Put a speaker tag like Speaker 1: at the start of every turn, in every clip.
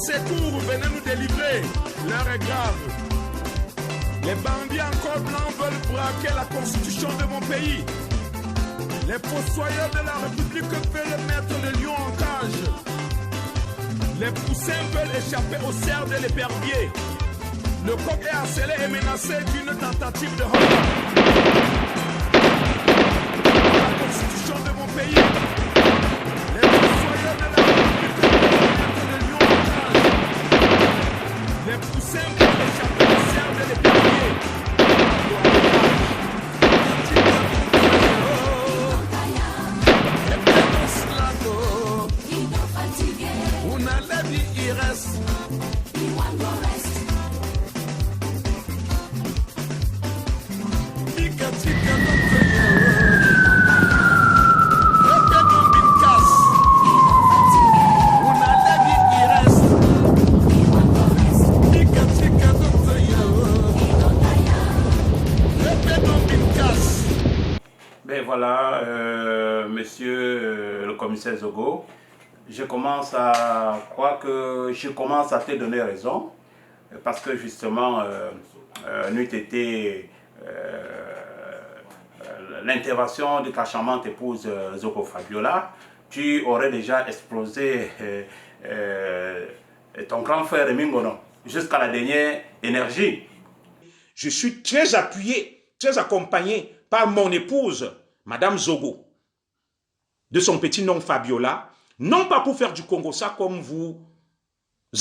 Speaker 1: secours, venez nous délivrer. L'heure est grave. Les bandits en col blanc veulent braquer la constitution de mon pays. Les fossoyeurs de la République veulent mettre le lion en cage. Les poussins veulent échapper au cerf de l'épervier. Le coq est harcelé et menacé d'une tentative de vol. La constitution de mon pays. Les fossoyeurs de la République veulent mettre le lion en cage. Les poussins veulent échapper au cerf de l'épervier.
Speaker 2: Ben voilà, monsieur le commissaire Zogo, je commence à croire que je commence à te donner raison, parce que justement, n'eût été l'intervention de ta charmante épouse Zogo Fabiola, tu aurais déjà explosé ton grand frère Mingono jusqu'à la dernière énergie.
Speaker 3: Je suis très appuyé, très accompagné par mon épouse, Madame Zogo, de son petit nom Fabiola, non pas pour faire du Congo ça comme vous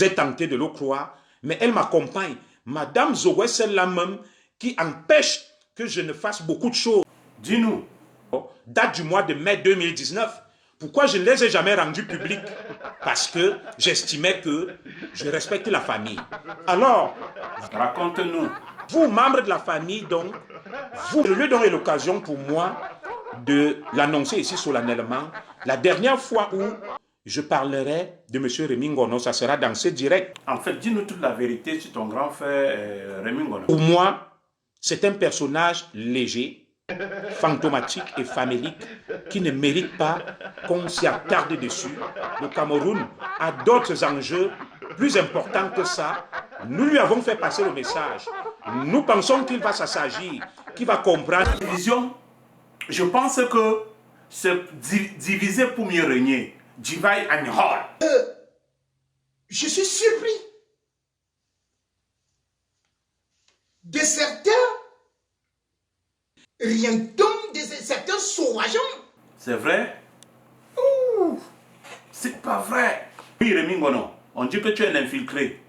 Speaker 3: êtes tenté de le croire, mais elle m'accompagne. Madame Zogo est celle-là même qui empêche que je ne fasse beaucoup de choses.
Speaker 2: Dis-nous.
Speaker 3: Date du mois de mai 2019. Pourquoi je ne les ai jamais rendus publics? Parce que j'estimais que je respecte la famille. Alors,
Speaker 2: raconte-nous.
Speaker 3: Vous, membres de la famille, donc, vous, le lieu et l'occasion pour moi de l'annoncer ici solennellement. La dernière fois où je parlerai de M. Rémi Ngono, ça sera dans ce direct.
Speaker 2: En fait, dis-nous toute la vérité sur ton grand frère Rémi Ngono.
Speaker 3: Pour moi, c'est un personnage léger, fantomatique et famélique qui ne mérite pas qu'on s'y attarde dessus. Le Cameroun a d'autres enjeux plus importants que ça. Nous lui avons fait passer le message. Nous pensons qu'il va s'assagir, qu'il va comprendre.
Speaker 2: La division, je pense que c'est diviser pour mieux régner. Divide and rule.
Speaker 4: Je suis surpris de certains rientons, de certains sauvageons.
Speaker 2: C'est vrai? C'est pas vrai. Oui, Rémi Ngono, on dit que tu es un infiltré.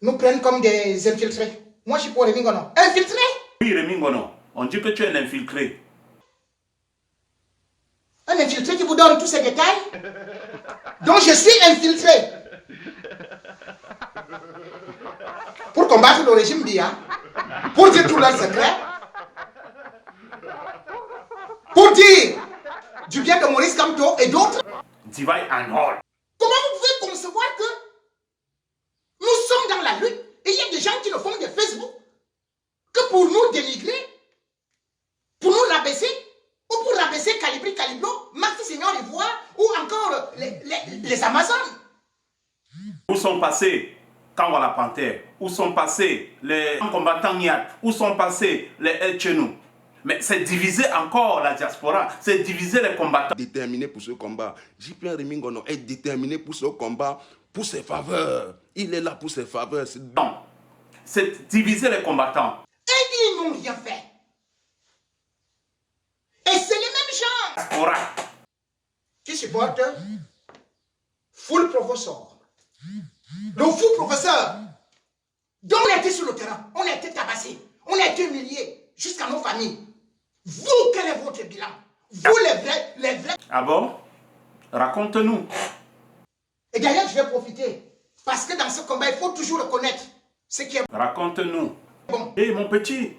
Speaker 4: Nous prennent comme des infiltrés. Moi, je suis pour Rémi Ngono. Infiltré?
Speaker 2: Oui, Rémi Ngono, on dit que tu es un infiltré.
Speaker 4: Un infiltré qui vous donne tous ces détails? Donc, je suis infiltré. Pour combattre le régime Biya, pour dire tous leurs secrets, pour dire du bien de Maurice Kamto et d'autres.
Speaker 2: Divide and rule.
Speaker 4: Comment vous pouvez concevoir que nous sommes dans la lutte et il y a des gens qui le font de Facebook que pour nous dénigrer, pour nous rabaisser, ou pour rabaisser Calibri Calibro, Maxi Seigneur Ivoire, ou encore les Amazones.
Speaker 2: Où sont passés Kango la Panthère? Où sont passés les combattants Niat? Où sont passés les El Chenou? Mais c'est diviser encore la diaspora, c'est diviser les combattants.
Speaker 5: Déterminé pour ce combat. JP Rémi Ngono est déterminé pour ce combat, pour ses faveurs. Il est là pour ses faveurs.
Speaker 2: Non, c'est diviser les combattants.
Speaker 4: Et ils n'ont rien fait. Et c'est les mêmes gens
Speaker 2: Diaspora.
Speaker 4: qui supportent full professeur. Le full professeur. Donc on a été sur le terrain, on a été tabassé, on a été humilié jusqu'à nos familles. Vous, quel est votre bilan? Vous, les vrais.
Speaker 2: Ah bon? Raconte-nous.
Speaker 4: Et d'ailleurs, je vais profiter. Parce que dans ce combat, il faut toujours reconnaître ce qui est
Speaker 2: Raconte-nous.
Speaker 4: bon.
Speaker 2: Et mon petit,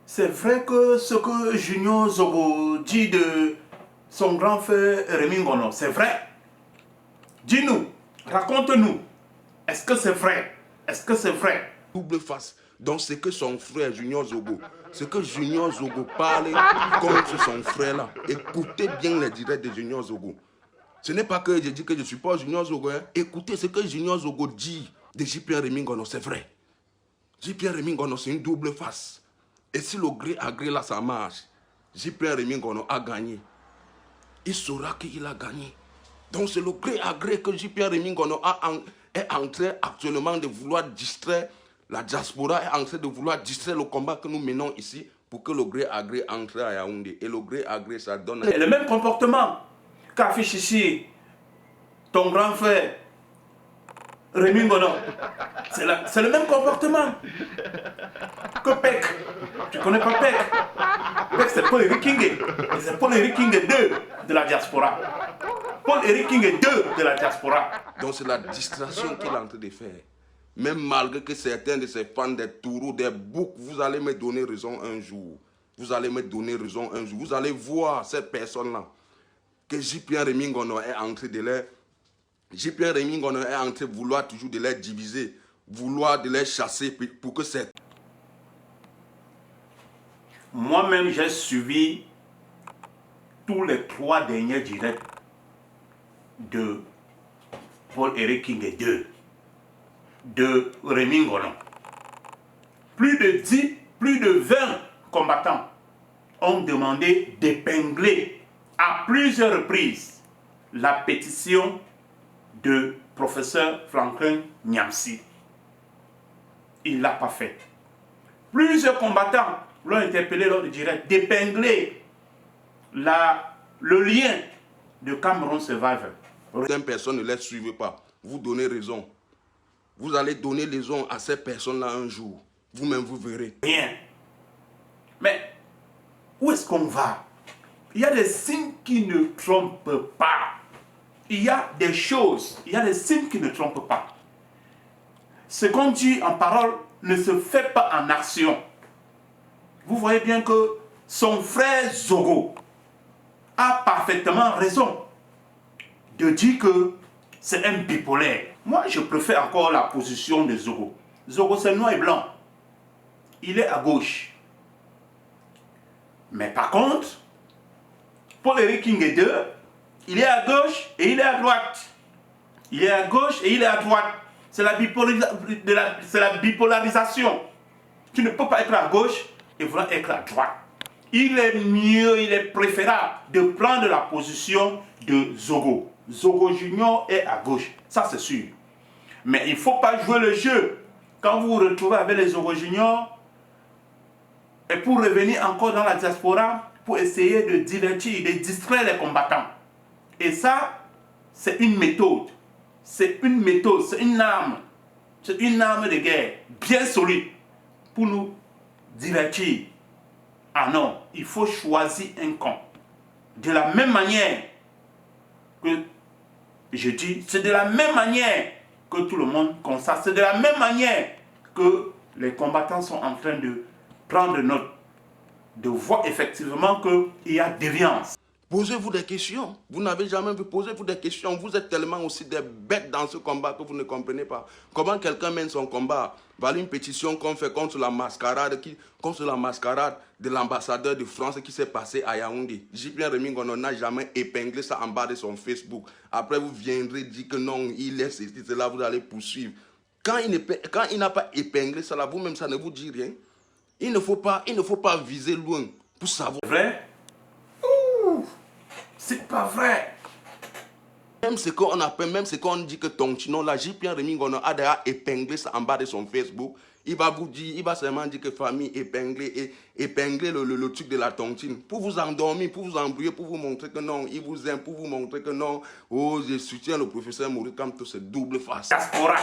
Speaker 2: c'est vrai que ce que Junior Zogo dit de son grand frère Rémi Ngono, c'est vrai? Dis-nous, raconte-nous. Est-ce que c'est vrai? Est-ce que c'est vrai?
Speaker 5: Double face. Donc c'est que son frère Junior Zogo, c'est que Junior Zogo parle contre son frère là. Écoutez bien les directs de Junior Zogo. Ce n'est pas que je dis que je suis pas Junior Zogo. Hein. Écoutez ce que Junior Zogo dit de J.P. Rémy Ngono, c'est vrai. J.P. Rémy Ngono, c'est une double face. Et si le gré à gré là, ça marche, J.P. Rémy Ngono a gagné. Il saura qu'il a gagné. Donc c'est le gré à gré que J.P. Rémy Ngono est en train actuellement de vouloir distraire la diaspora, est en train de vouloir distraire le combat que nous menons ici pour que le gré à gré entre à Yaoundé. Et le gré à gré, ça donne...
Speaker 2: Et le même comportement qu'affiche ici ton grand frère Rémy Ngono. C'est le même comportement que Peck. Tu connais pas Peck? Peck, c'est Paul-Éric Kingé. Et c'est Paul-Éric Kingé 2 de la diaspora. Paul-Éric Kingé 2 de la diaspora.
Speaker 5: Donc c'est la distraction qu'il est en train de faire. Même malgré que certains de ses fans, des taureaux, des boucs, vous allez me donner raison un jour. Vous allez me donner raison un jour. Vous allez voir ces personnes-là que J.P. Rémy Ngono est en train de les... J.P. Rémy Ngono est en train de vouloir toujours de les diviser, vouloir de les chasser pour que c'est...
Speaker 2: Moi-même, j'ai suivi tous les 3 derniers directs de Paul-Éric Kingé 2, de Rémy Ngono. Plus de 20 combattants ont demandé d'épingler à plusieurs reprises la pétition de professeur Franklin Nyamsi. Il ne l'a pas fait. Plusieurs combattants l'ont interpellé lors du direct d'épingler le lien de Cameroun Survivor.
Speaker 5: Certaines personnes ne les suivent pas. Vous donnez raison. Vous allez donner raison à ces personnes-là un jour. Vous-même, vous verrez.
Speaker 2: Rien. Mais où est-ce qu'on va? Il y a des signes qui ne trompent pas. Il y a des choses, il y a des signes qui ne trompent pas. Ce qu'on dit en parole ne se fait pas en action. Vous voyez bien que son frère Zogo a parfaitement raison de dire que c'est un bipolaire. Moi, je préfère encore la position de Zogo. Zogo, c'est noir et blanc. Il est à gauche. Mais par contre, Paul-Éric Kingé 2, il est à gauche et il est à droite. Il est à gauche et il est à droite. C'est la bipolarisation. Tu ne peux pas être à gauche et vouloir être à droite. Il est mieux, il est préférable de prendre la position de Zogo. Zogo Junior est à gauche, ça c'est sûr. Mais il ne faut pas jouer le jeu. Quand vous vous retrouvez avec les Zogo Junior, et pour revenir encore dans la diaspora, pour essayer de divertir, de distraire les combattants. Et ça, c'est une méthode. C'est une méthode, c'est une arme. C'est une arme de guerre bien solide pour nous divertir. Ah non, il faut choisir un camp. De la même manière que je dis, c'est de la même manière que tout le monde constate. C'est de la même manière que les combattants sont en train de prendre note, de voir effectivement qu'il y a déviance.
Speaker 5: Posez-vous des questions. Vous n'avez jamais vu. Posez-vous des questions. Vous êtes tellement aussi des bêtes dans ce combat que vous ne comprenez pas. Comment quelqu'un mène son combat? Voilà une pétition qu'on fait contre la mascarade de l'ambassadeur de France qui s'est passé à Yaoundé. J.P. Rémy Ngono n'a jamais épinglé ça en bas de son Facebook. Après, vous viendrez dire que non, il est ceci, cela, vous allez poursuivre. Quand il n'a pas épinglé ça là, vous-même, ça ne vous dit rien. Il ne faut pas viser loin pour savoir.
Speaker 2: C'est vrai? C'est pas vrai.
Speaker 5: Même ce qu'on appelle, même ce qu'on dit que Tontino, là, J.P. Rémy Ngono a déjà épinglé ça en bas de son Facebook. Il va vous dire, il va seulement dire que famille épinglée le truc de la tontine. Pour vous endormir, pour vous embrouiller, pour vous montrer que non, il vous aime, pour vous montrer que non, oh, je soutiens le professeur Maurice Kamto, c'est double face.
Speaker 2: Diaspora.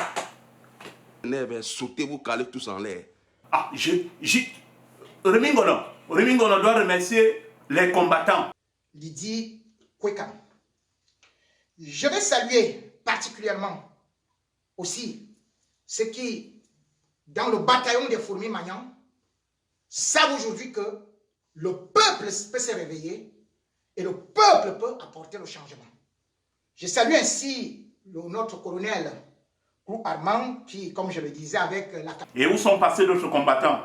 Speaker 5: Sautez, vous calez tous en l'air.
Speaker 2: Ah, Rémy Ngono doit remercier les combattants.
Speaker 4: Lydie Kwekam. Je vais saluer particulièrement aussi ceux qui, dans le bataillon des fourmis Magnan, savent aujourd'hui que le peuple peut se réveiller et le peuple peut apporter le changement. Je salue ainsi notre colonel Clou Armand qui, comme je le disais, avec la...
Speaker 2: Et où sont passés d'autres combattants?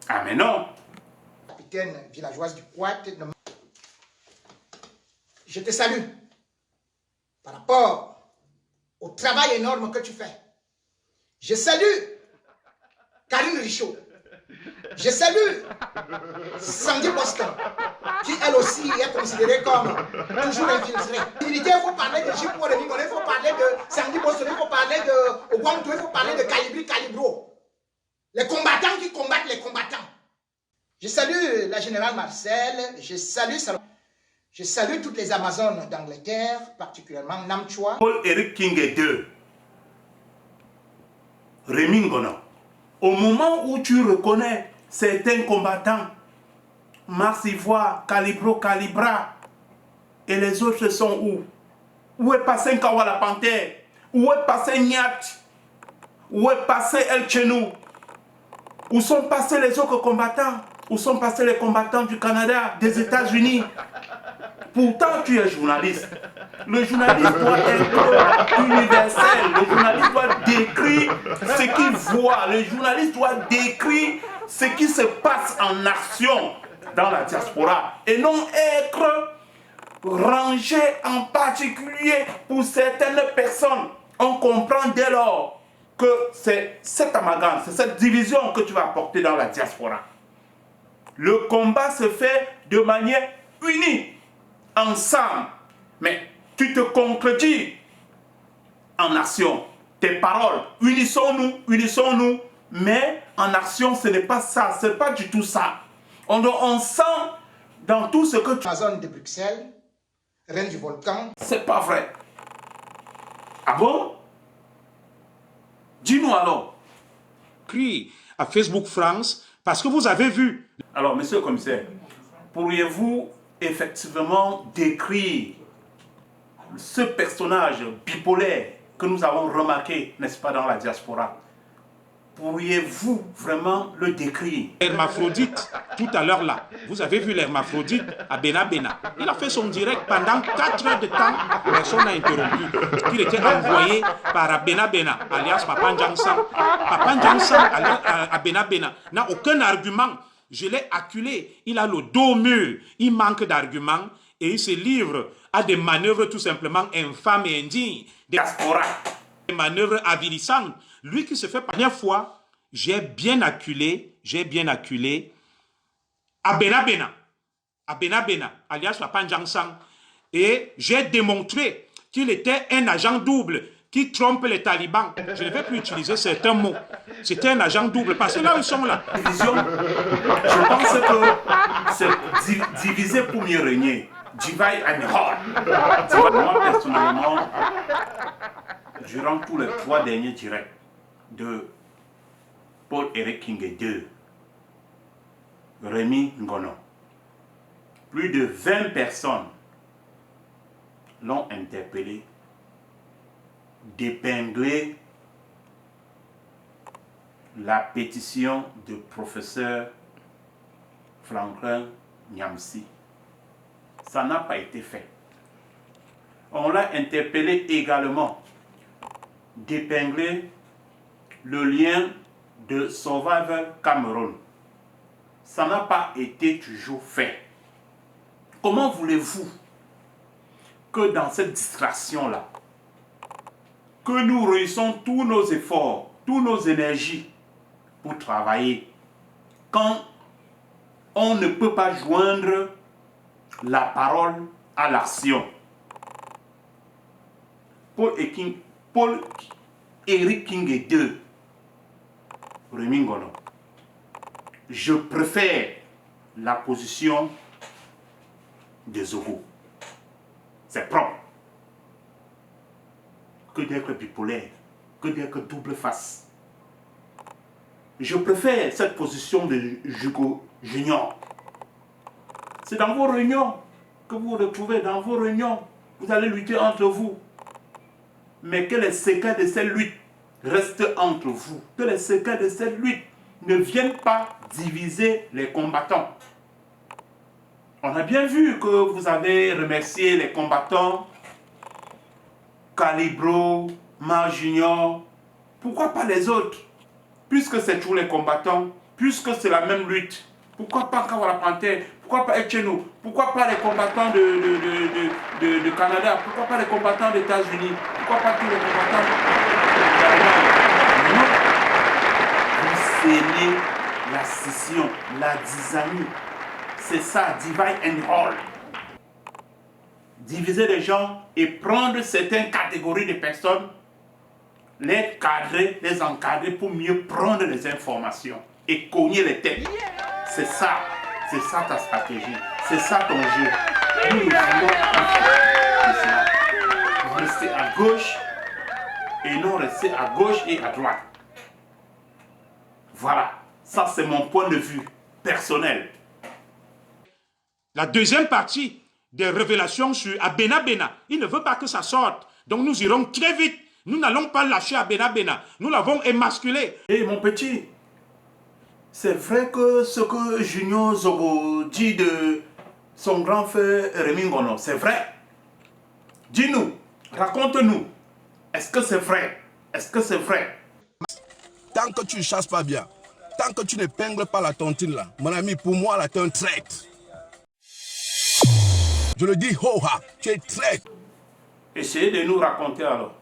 Speaker 2: Ah mais non.
Speaker 4: Capitaine villageoise du Quat. Je te salue. par rapport au travail énorme que tu fais. Je salue Karine Richaud. Je salue Sandy Boston, qui elle aussi est considérée comme toujours infiltrée. Il faut parler de Jipo Remingone, il faut parler de Sandy Boston, il faut parler de Oguamto, il faut parler de Calibri Calibro. Les combattants qui combattent les combattants. Je salue la générale Marcel, je salue toutes les Amazones d'Angleterre, particulièrement Namchua.
Speaker 2: Paul-Éric Kingué II, Rémi Ngono, au moment où tu reconnais certains combattants, Mars Ivoire, Calibro, Calibra, et les autres sont où? Où est passé Nkawa la Panthère? Où est passé Nyat? Où est passé El Chenou? Où sont passés les autres combattants? Où sont passés les combattants du Canada, des États-Unis? Pourtant, tu es journaliste. Le journaliste doit être universel. Le journaliste doit décrire ce qu'il voit. Le journaliste doit décrire ce qui se passe en action dans la diaspora. Et non être rangé en particulier pour certaines personnes. On comprend dès lors que c'est cet amalgame, c'est cette division que tu vas apporter dans la diaspora. Le combat se fait de manière unie, ensemble. Mais tu te contredis en action. Tes paroles, unissons-nous, mais en action, ce n'est pas ça, ce n'est pas du tout ça. On sent dans tout ce que tu...
Speaker 4: Amazon de Bruxelles, Reine du Volcan.
Speaker 2: C'est pas vrai. Ah bon? Dis-nous alors.
Speaker 3: Écrit à Facebook France, parce que vous avez vu.
Speaker 2: Alors, monsieur le commissaire, pourriez-vous effectivement décrire ce personnage bipolaire que nous avons remarqué, n'est-ce pas, dans la diaspora? Pourriez-vous vraiment le décrire?
Speaker 3: L'hermaphrodite, tout à l'heure là, vous avez vu l'hermaphrodite à Bena Bena. Il a fait son direct pendant 4 heures de temps, personne n'a interrompu. Il était envoyé par Abena Bena, alias Papa Njangsang. Papa Njangsang à Bena Bena n'a aucun argument. Je l'ai acculé, il a le dos mûr, il manque d'arguments et il se livre à des manœuvres tout simplement infâmes et indignes. Des manœuvres avilissantes. Lui qui se fait par première fois, j'ai bien acculé Abena Bena, alias Papa Njangsang, et j'ai démontré qu'il était un agent double qui trompe les talibans. Je ne vais plus utiliser certains mots. C'était un agent double, parce que là, ils sont là.
Speaker 2: Division, je pense que c'est diviser pour mieux régner. Divide and rule. Moi, personnellement, durant tous les 3 derniers directs de Paul-Éric Kingué II, Rémi Ngono, plus de 20 personnes l'ont interpellé, d'épingler la pétition de professeur Franklin Nyamsi. Ça n'a pas été fait. On l'a interpellé également d'épingler le lien de Survival Cameroun. Ça n'a pas été toujours fait. Comment voulez-vous que dans cette distraction-là, que nous réunissons tous nos efforts, toutes nos énergies pour travailler, quand on ne peut pas joindre la parole à l'action? Paul-Éric Kingué II, Rémi Ngono, je préfère la position de Zogo. C'est propre. Que d'être bipolaire, que d'être double face. Je préfère cette position de Jugo Junior. C'est dans vos réunions que vous vous retrouvez, dans vos réunions, vous allez lutter entre vous. Mais que les secrets de cette lutte restent entre vous. Que les secrets de cette lutte ne viennent pas diviser les combattants. On a bien vu que vous avez remercié les combattants Calibro, Mar Junior. Pourquoi pas les autres? Puisque c'est tous les combattants, puisque c'est la même lutte. Pourquoi pas Nkawa la Panthère? Pourquoi pas Etchenou? Pourquoi pas les combattants de Canada? Pourquoi pas les combattants des États-Unis? Pourquoi pas tous les combattants de... Non. Vous scellez la scission, la dysanie. C'est ça, divide and hold. Diviser les gens et prendre certaines catégories de personnes, les cadrer, les encadrer pour mieux prendre les informations et cogner les têtes. C'est ça ta stratégie, c'est ça ton jeu. Nous voulons rester à gauche et non rester à gauche et à droite. Voilà, ça c'est mon point de vue personnel.
Speaker 3: La deuxième partie des révélations sur Abena Bena, il ne veut pas que ça sorte. Donc nous irons très vite. Nous n'allons pas lâcher Abena Bena. Nous l'avons émasculé.
Speaker 2: Et mon petit, c'est vrai que ce que Junior Zogo dit de son grand frère Rémi Ngono, c'est vrai. Dis-nous, raconte-nous. Est-ce que c'est vrai? Est-ce que c'est vrai?
Speaker 5: Tant que tu ne chasses pas bien, tant que tu n'épingles pas la tontine là, mon ami, pour moi là, tu es un traître. Je le dis, ho-ha, tu es traître.
Speaker 2: Essayez de nous raconter alors.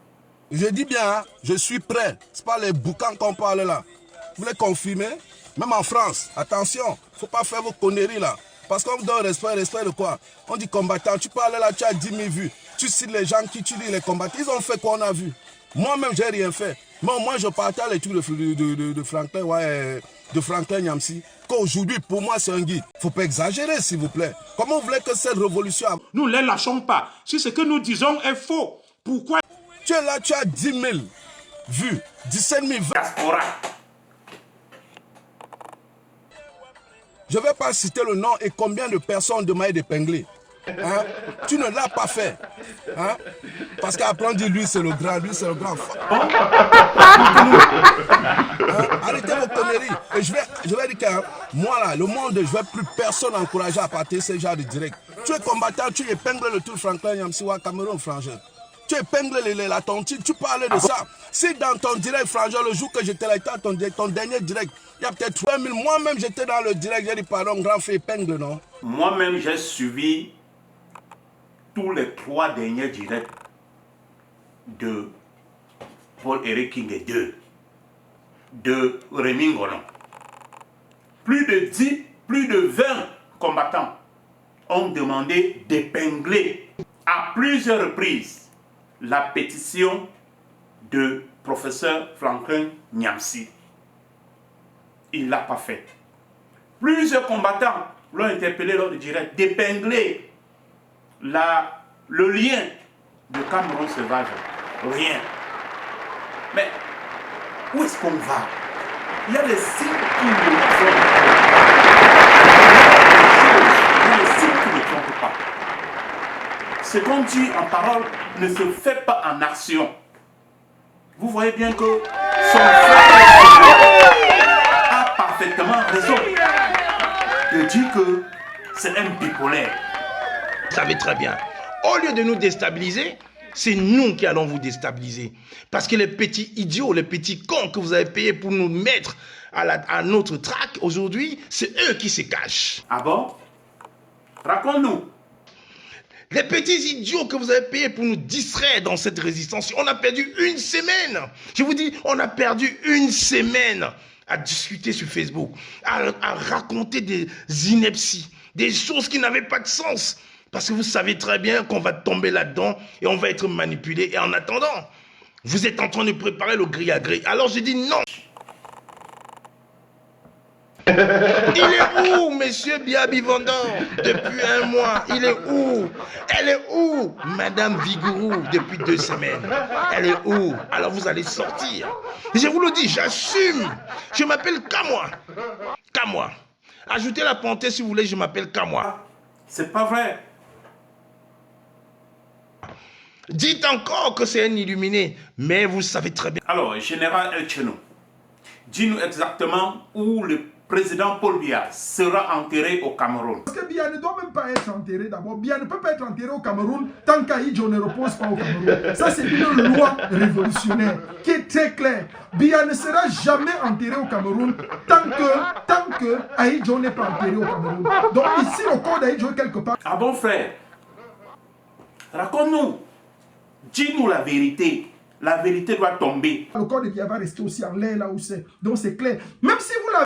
Speaker 5: Je dis bien, hein, je suis prêt. Ce n'est pas les boucans qu'on parle là. Vous voulez confirmer? Même en France, attention, il ne faut pas faire vos conneries là. Parce qu'on vous donne respect de quoi? On dit combattant, tu parles là, tu as 10 000 vues. Tu cites les gens qui tu dis les combattants. Ils ont fait quoi on a vu? Moi-même, j'ai rien fait. Mais moi, je partage les trucs de Franklin, ouais, de Franklin Nyamsi. Qu'aujourd'hui, pour moi, c'est un guide. Il ne faut pas exagérer, s'il vous plaît. Comment vous voulez que cette révolution...
Speaker 3: Nous ne les lâchons pas. Si ce que nous disons est faux, pourquoi...
Speaker 5: Tu es là, tu as 10 000 vues, 17 000 vues. Je ne vais pas citer le nom et combien de personnes demandent d'épingler. Hein? Tu ne l'as pas fait. Hein? Parce qu'après on dit lui c'est le grand, lui c'est le grand. Hein? Arrêtez vos conneries. Et je vais dire que moi là, le monde, je ne vais plus personne encourager à partir de ce genre de direct. Tu es combattant, tu épingles le tour Franklin Nyamsiwa, Cameroun frangin. Tu épingles la tontine, tu parles de ça. Si dans ton direct frangin, le jour que j'étais là, ton dernier direct, il y a peut-être 3 000. Moi-même j'étais dans le direct, j'ai dit pardon, grand frère épingle, non?
Speaker 2: Moi-même j'ai suivi tous les 3 derniers directs de Paul-Éric King et de Rémi Ngono. Plus de 10, plus de 20 combattants ont demandé d'épingler à plusieurs reprises la pétition de professeur Franklin Nyamsi. Il ne l'a pas fait. Plusieurs combattants l'ont interpellé lors du direct d'épingler le lien de Cameroun sauvage. Rien. Mais où est-ce qu'on va? Il y a des signes qui ne trompent pas. Il y a des signes qui ne trompent pas. Ce qu'on dit en parole ne se fait pas en action. Vous voyez bien que son frère a parfaitement raison de dire que c'est un bipolaire.
Speaker 6: Vous savez très bien, au lieu de nous déstabiliser, c'est nous qui allons vous déstabiliser. Parce que les petits idiots, les petits cons que vous avez payés pour nous mettre à notre traque aujourd'hui, c'est eux qui se cachent.
Speaker 2: Ah bon? Raconte-nous.
Speaker 6: Les petits idiots que vous avez payés pour nous distraire dans cette résistance, on a perdu 1 semaine. Je vous dis, on a perdu 1 semaine à discuter sur Facebook, à raconter des inepties, des choses qui n'avaient pas de sens. Parce que vous savez très bien qu'on va tomber là-dedans et on va être manipulé. Et en attendant, vous êtes en train de préparer le grille à grille. Alors je dis non. Il est où, monsieur Biabi Vendant? Depuis 1 mois, il est où? Elle est où, madame Vigourou, depuis 2 semaines? Elle est où? Alors vous allez sortir. Je vous le dis, j'assume. Je m'appelle Kamwa. Kamwa. Ajoutez la parenthèse si vous voulez, je m'appelle Kamwa.
Speaker 2: C'est pas vrai.
Speaker 6: Dites encore que c'est un illuminé, mais vous savez très bien.
Speaker 2: Alors, général Elcheno, dis-nous exactement où le président Paul Biya sera enterré au Cameroun.
Speaker 7: Parce que Biya ne doit même pas être enterré d'abord. Biya ne peut pas être enterré au Cameroun tant qu'Aïdjo ne repose pas au Cameroun. Ça, c'est une loi révolutionnaire qui est c'est clair. Biya ne sera jamais enterré au Cameroun tant que Ahidjo n'est pas enterré au Cameroun. Donc ici, le corps d'Ahidjo est quelque part.
Speaker 2: Ah bon, frère? Raconte-nous. Dis-nous la vérité. La vérité doit tomber.
Speaker 7: Le corps de Biya va rester aussi en l'air là où c'est. Donc c'est clair. Même si vous l'avez...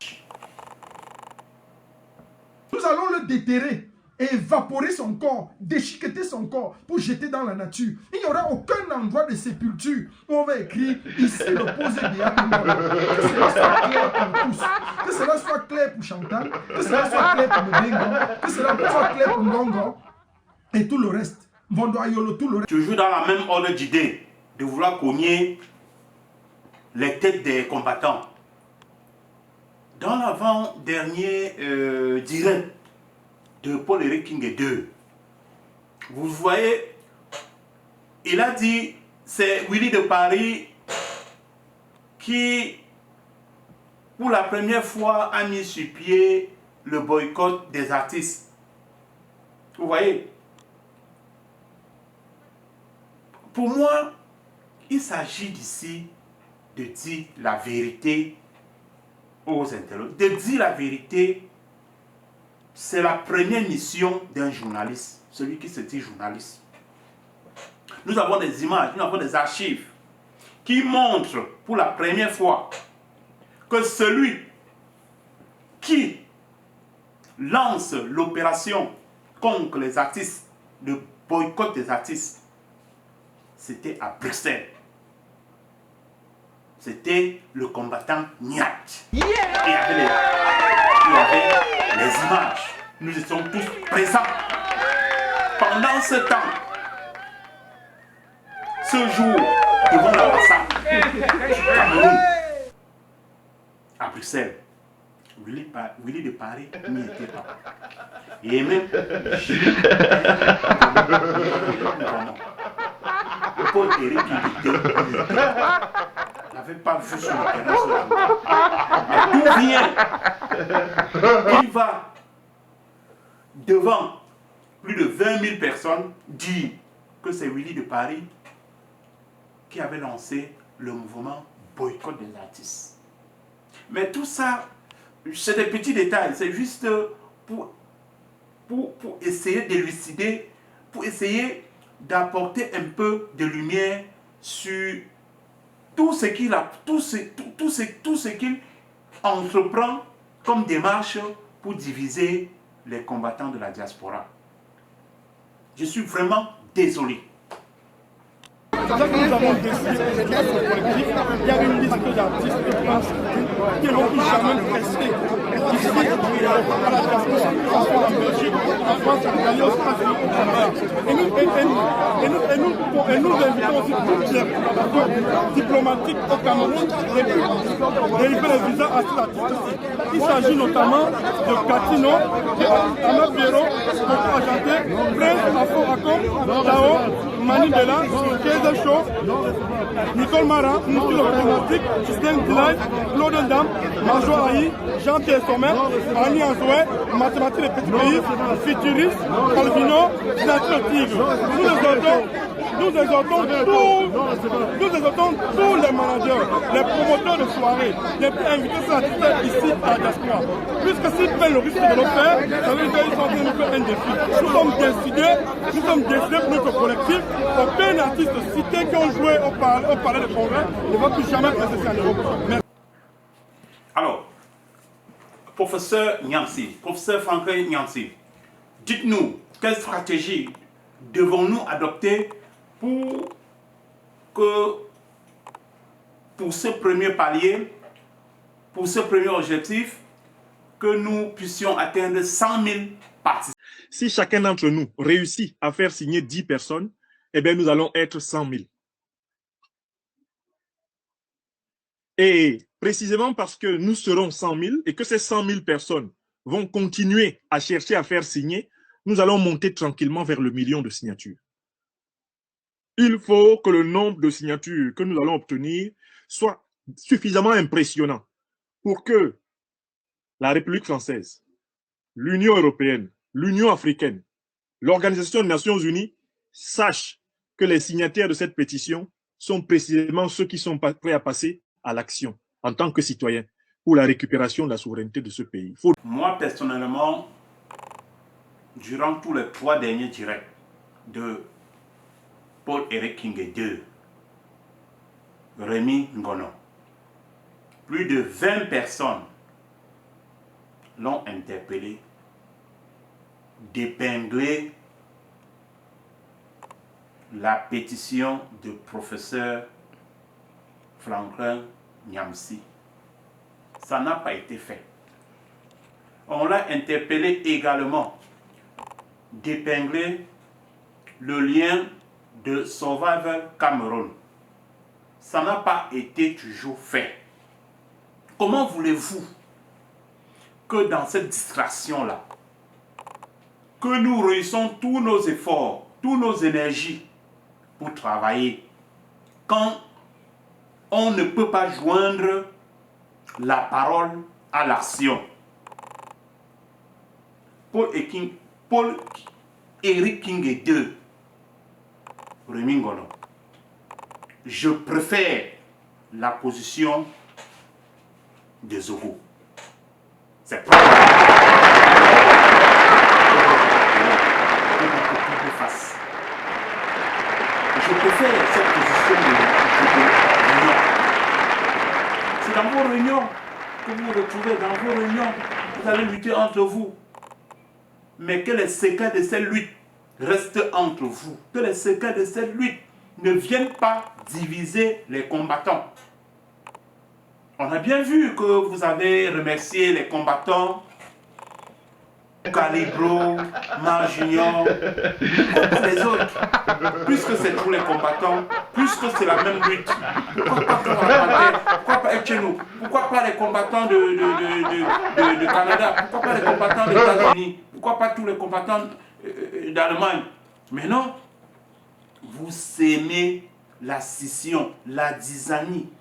Speaker 7: Nous allons le déterrer et évaporer son corps, déchiqueter son corps pour jeter dans la nature. Il n'y aura aucun endroit de sépulture où on va écrire ici le posé Biya. Que cela soit clair pour tous. Que cela soit clair pour Chantal. Que cela soit clair pour Mbengo. Que cela soit clair pour Ngongo. Et tout le reste. Vondoayolo, tout le reste.
Speaker 2: Toujours dans la même ordre d'idée de vouloir cogner les têtes des combattants. Dans l'avant-dernier direct de Paul-Éric Kinge 2, vous voyez, il a dit, c'est Willy de Paris qui, pour la première fois, a mis sur pied le boycott des artistes. Vous voyez? Pour moi, il s'agit d'ici de dire la vérité aux internautes. De dire la vérité, c'est la première mission d'un journaliste, celui qui se dit journaliste. Nous avons des images, nous avons des archives qui montrent pour la première fois que celui qui lance l'opération contre les artistes, le boycott des artistes, c'était à Bruxelles. C'était le combattant Niat. Yeah! Et il y avait les images. Nous étions tous présents. Pendant ce temps, ce jour, devant l'ambassade du Cameroun, à Bruxelles, Willy de Paris n'y était pas. Et même, Paul-Éric n'avait pas vu sur le terrain. D'où vient? Il va devant plus de 20 000 personnes dire que c'est Willy de Paris qui avait lancé le mouvement boycott des artistes. Mais tout ça, c'est des petits détails, c'est juste pour essayer d'élucider, pour essayer d'apporter un peu de lumière sur tout ce qu'il entreprend comme démarche pour diviser les combattants de la diaspora. Je suis vraiment désolé.
Speaker 8: Déjà que nous avons décidé de ce collectif, il y a une liste d'artistes de France qui n'ont plus jamais pressé. Ici, à la diaspora, en Belgique, en France, en Italie, aux États-Unis, au Canada. Et nous invitons aussi toutes les accords diplomatiques au Cameroun et puis délivrer les visas à ces artistes ici. Il s'agit notamment de Catino, Ama Piero, Coco Ajanté, Prince Afo Ako, Tao, Mani Bella, Keza Show, Nicole Marin, Mouti le Charismatique, Justin Dilay, Claude Ndam, Major Aïe, Jean-Pierre Sommer, Annie Anzoué, Mathématiques des Petits Pays, Futuriste, Calvino, Nature le Tigre. Nous exhortons tous les managers, les promoteurs de soirée, les invités sur la ici à la diaspora. Puisque s'ils prennent le risque de le faire, ça veut dire qu'ils sont en train de nous faire un défi. Nous sommes décidés pour notre collectif. Aucun artiste cité qui ont joué au palais de Congrès ne va plus jamais passer en Europe. Merci.
Speaker 2: Alors, professeur Nyansi, professeur Franklin Nyansi, dites-nous, quelle stratégie devons-nous adopter pour ce premier palier, pour ce premier objectif, que nous puissions atteindre 100 000 participants?
Speaker 9: Si chacun d'entre nous réussit à faire signer 10 personnes, eh bien, nous allons être 100 000. Et précisément parce que nous serons 100 000 et que ces 100 000 personnes vont continuer à chercher à faire signer, nous allons monter tranquillement vers le million de signatures. Il faut que le nombre de signatures que nous allons obtenir soit suffisamment impressionnant pour que la République française, l'Union européenne, l'Union africaine, l'Organisation des Nations Unies sachent que les signataires de cette pétition sont précisément ceux qui sont prêts à passer à l'action en tant que citoyens pour la récupération de la souveraineté de ce pays.
Speaker 2: Moi, personnellement, durant tous les 3 derniers directs de Paul-Éric Kingé II, Rémi Ngono, plus de 20 personnes l'ont interpellé, d'épingler la pétition du professeur Franklin Nyamsi. Ça n'a pas été fait. On l'a interpellé également d'épingler le lien de Survival Cameroun. Ça n'a pas été toujours fait. Comment voulez-vous que dans cette distraction-là, que nous réunissons tous nos efforts, toutes nos énergies pour travailler, quand on ne peut pas joindre la parole à l'action? Paul-Éric Kingé II, Rémi Ngono, je préfère la position de Zogo. C'est pas je préfère cette position de l'union. C'est dans vos réunions que vous vous retrouvez, dans vos réunions, vous allez lutter entre vous. Mais que les secrets de cette lutte restent entre vous. Que les secrets de cette lutte ne viennent pas diviser les combattants. On a bien vu que vous avez remercié les combattants Calibro, Mar Junior, pourquoi les autres? Puisque c'est tous les combattants, puisque c'est la même lutte, pourquoi pas être chez nous? Pourquoi pas les combattants de Canada? Pourquoi pas les combattants des États-Unis? Pourquoi pas tous les combattants d'Allemagne? Mais non, vous aimez la scission, la disanie.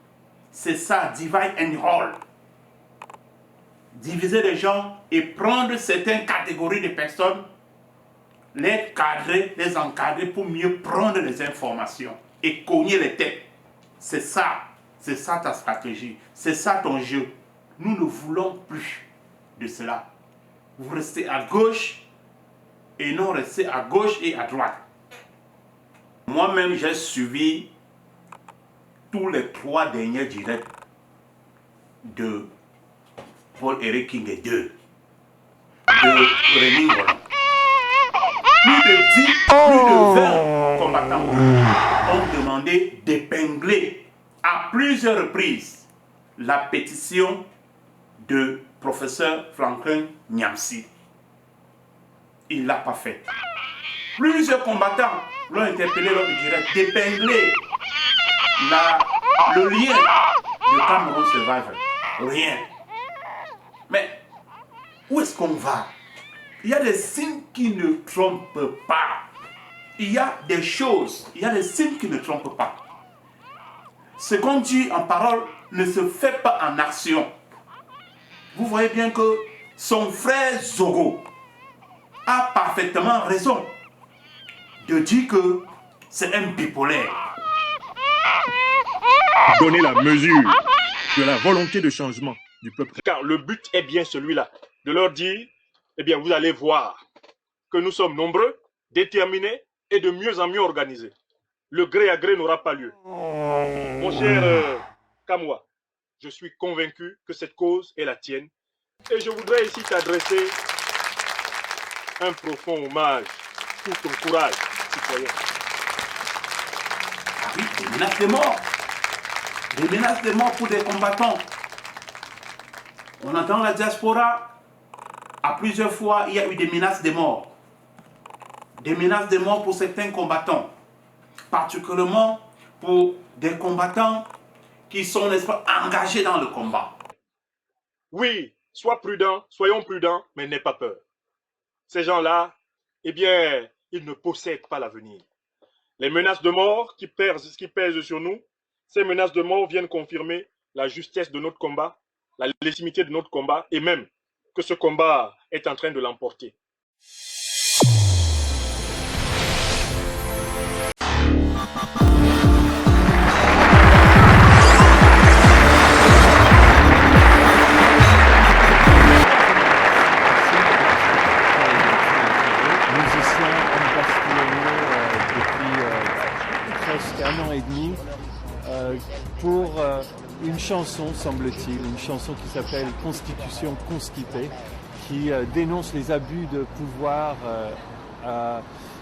Speaker 2: C'est ça, divide and rule. Diviser les gens et prendre certaines catégories de personnes, les cadrer, les encadrer pour mieux prendre les informations et cogner les têtes. C'est ça ta stratégie, c'est ça ton jeu. Nous ne voulons plus de cela. Vous restez à gauche et non restez à gauche et à droite. Moi-même, j'ai suivi tous les 3 derniers directs de Paul-Éric Kingé II, de Rémi Ngono. Plus de 10, plus de 20 combattants ont demandé d'épingler à plusieurs reprises la pétition de professeur Franklin Nyamsi. Il ne l'a pas fait. Plusieurs combattants l'ont interpellé lors du direct d'épingler le lien de Cameroun Survival. Rien. Mais où est-ce qu'on va? Il y a des signes qui ne trompent pas. Il y a des choses, il y a des signes qui ne trompent pas. Ce qu'on dit en parole ne se fait pas en action. Vous voyez bien que son frère Zogo a parfaitement raison de dire que c'est un bipolaire.
Speaker 9: Donner la mesure de la volonté de changement du peuple. Car le but est bien celui-là, de leur dire, eh bien, vous allez voir que nous sommes nombreux, déterminés et de mieux en mieux organisés. Le gré à gré n'aura pas lieu. Mon cher Kamwa, je suis convaincu que cette cause est la tienne et je voudrais ici t'adresser un profond hommage pour ton courage, citoyen.
Speaker 2: Ah oui, des menaces de mort. Des menaces de mort pour des combattants. On entend la diaspora, à plusieurs fois, il y a eu des menaces de mort. Des menaces de mort pour certains combattants. Particulièrement pour des combattants qui sont, n'est-ce pas, engagés dans le combat.
Speaker 9: Oui, sois prudent, soyons prudents, mais n'aie pas peur. Ces gens-là, eh bien, ils ne possèdent pas l'avenir. Les menaces de mort qui pèsent sur nous, ces menaces de mort viennent confirmer la justesse de notre combat, la légitimité de notre combat, et même que ce combat est en train de l'emporter.
Speaker 10: une chanson, semble-t-il, une chanson qui s'appelle Constitution constipée, qui dénonce les abus de pouvoir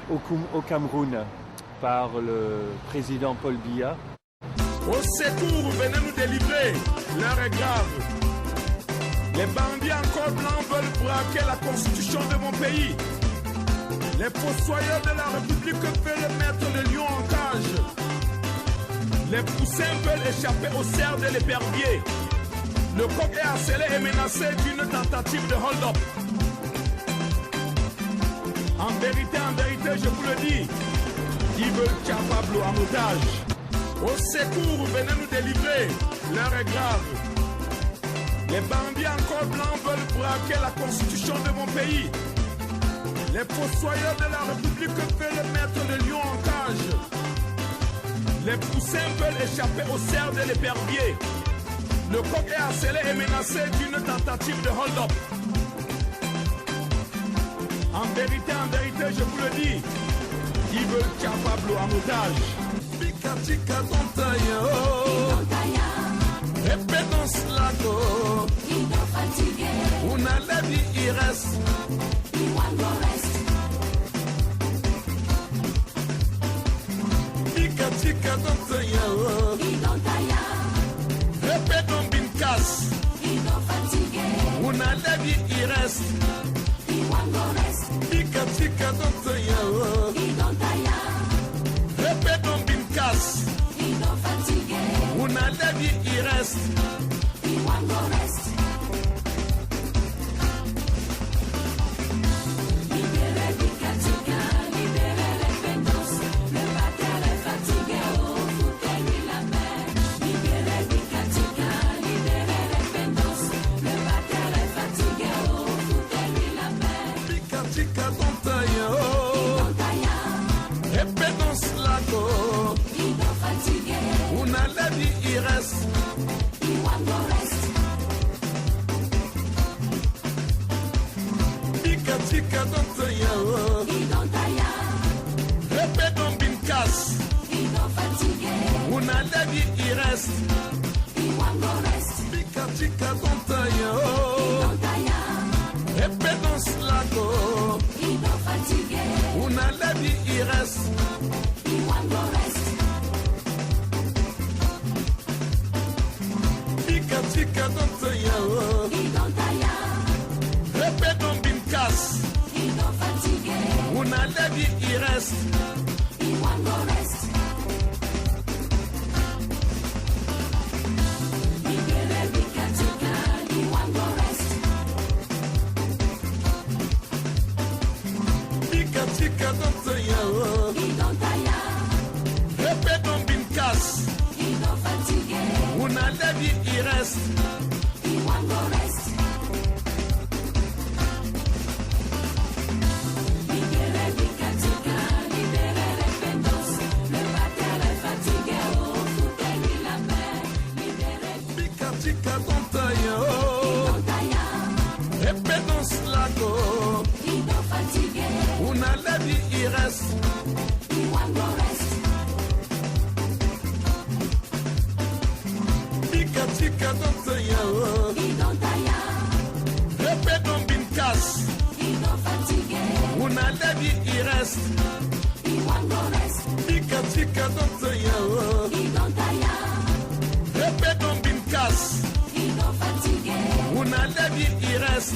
Speaker 10: au Cameroun par le président Paul Biya.
Speaker 1: Au secours, venez nous délivrer, l'heure est grave. Les bandits en col blanc veulent braquer la constitution de mon pays. Les fossoyeurs de la République veulent mettre le lion en cage. Les poussins veulent échapper au cerf de l'épervier. Le coq est harcelé et menacé d'une tentative de hold-up. En vérité, je vous le dis, ils veulent Pablo en otage. Au secours, venez nous délivrer, l'heure est grave. Les bandits en col blanc veulent braquer la constitution de mon pays. Les fossoyeurs de la République veulent mettre le lion en cage. Les poussins veulent échapper au cerf de l'épervier. Le coq est harcelé et menacé d'une tentative de hold-up. En vérité, je vous le dis, ils veulent Pablo en otage. Pikatika Tontayo, répétons lago, una levi ires, Pikatika Tontayo, répétons binkas, una levi ires, Pikatika Tontayo, répétons binkas, una levi ires, una levi ires, Pikatika Tontayo, répétons binkas, una levi ires, Pikatika Tontayo, répétons lago, una levi ires, Pikatika Tontayo, répétons binkas, una levi ires, Pikatika Tontayo, répétons binkas, una levi ires, Pikatika Tontayo, répétons lago, una levi ires, Pikatika Tontayo, répétons binkas, una levi ires, Pikatika Tontayo, répétons binkas, una levi ires,